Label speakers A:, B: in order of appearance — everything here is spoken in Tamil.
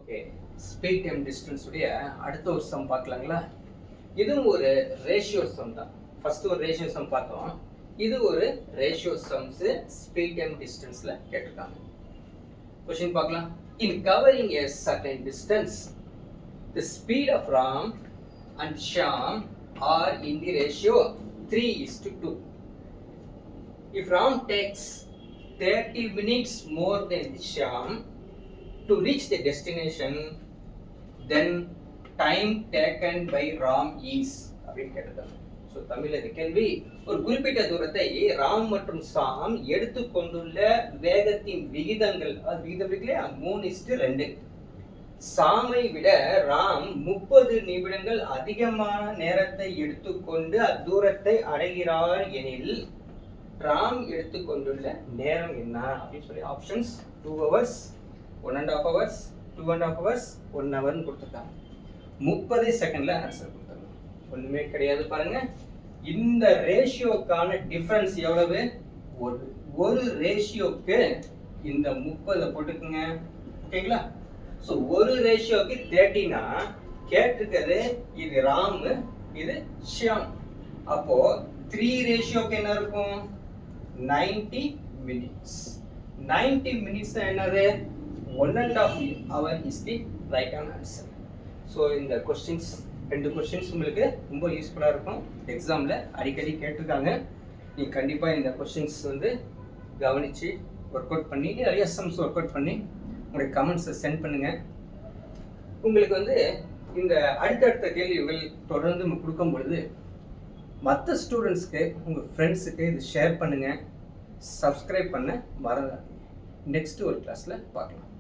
A: ஓகே, ஸ்பீட் டைம் டிஸ்டன்ஸ் உடைய அடுத்த ஒரு சம் பார்க்கலாங்களா? இதுவும் ஒரு ரேஷியோ சம் தான். ஃபர்ஸ்ட் ஒரு ரேஷியோ சம் பார்த்தோம். இது ஒரு ரேஷியோ சம்ஸ் ஸ்பீட் டைம் டிஸ்டன்ஸ்ல கேட்டிருக்காங்க. क्वेश्चन பார்க்கலாம். In covering a certain distance, the speed of Ram and Shyam are in the ratio 3:2. If Ram takes 30 minutes more than Shyam to reach the destination, then time taken by Ram is அப்படின்னு கேட்டிருக்காங்க. ஸோ தமிழ் இது கேள்வி, ஒரு குறிப்பிட்ட தூரத்தை ராம் மற்றும் சாம் எடுத்துக்கொண்டுள்ள வேகத்தின் விகிதங்கள், அது விகிதம் இல்லையா, 3:2. சாமை விட ராம் 30 நிமிடங்கள் அதிகமான நேரத்தை எடுத்துக்கொண்டு அத்தூரத்தை அடைகிறார் எனில் ராம் எடுத்துக்கொண்டுள்ள நேரம் என்ன அப்படின்னு சொல்லி options 2 hours, 1.5 hours, 2.5 hours, 1 hour கொடுத்துருக்காங்க. 30 செகண்ட்ல ஆன்சர் கொடுத்துருக்காங்க. ஒண்ணுமே கிடையாது பாருங்க. இந்த ரேஷியோக்கான டிஃபரன்ஸ் எவ்வளவு? ஒரு ரேஷியோக்கு இந்த 30 போட்டுக்குங்க. ஓகேங்களா? ஸோ ஒரு ரேஷியோக்கு 30னா கேட்டிருக்கிறது இது ராம், இது ஷியாம். அப்போ 3 ரேஷியோக்கு என்ன இருக்கும்? 90 minutes. 90 minutes என்னது? 1.5 hour is the right answer. So இந்த கொஸ்டின்ஸ் 2 கொஸ்டின்ஸ் உங்களுக்கு ரொம்ப யூஸ்ஃபுல்லாக இருக்கும். எக்ஸாமில் அடிக்கடி கேட்டிருக்காங்க. நீங்கள் கண்டிப்பாக இந்த கொஸ்டின்ஸ் கவனித்து ஒர்க் அவுட் பண்ணி நிறைய சம்ஸ் ஒர்க் அவுட் பண்ணி உங்களுடைய கமெண்ட்ஸை சென்ட் பண்ணுங்கள். உங்களுக்கு இந்த அடுத்தடுத்த கேள்விகள் தொடர்ந்து நம்ம கொடுக்கும் பொழுது மற்ற ஸ்டூடெண்ட்ஸ்க்கு, உங்கள் ஃப்ரெண்ட்ஸுக்கு இது ஷேர் பண்ணுங்கள். சப்ஸ்கிரைப் பண்ண மறந்துடாதீங்க. நெக்ஸ்ட் ஒரு கிளாஸில் பார்க்கலாம்.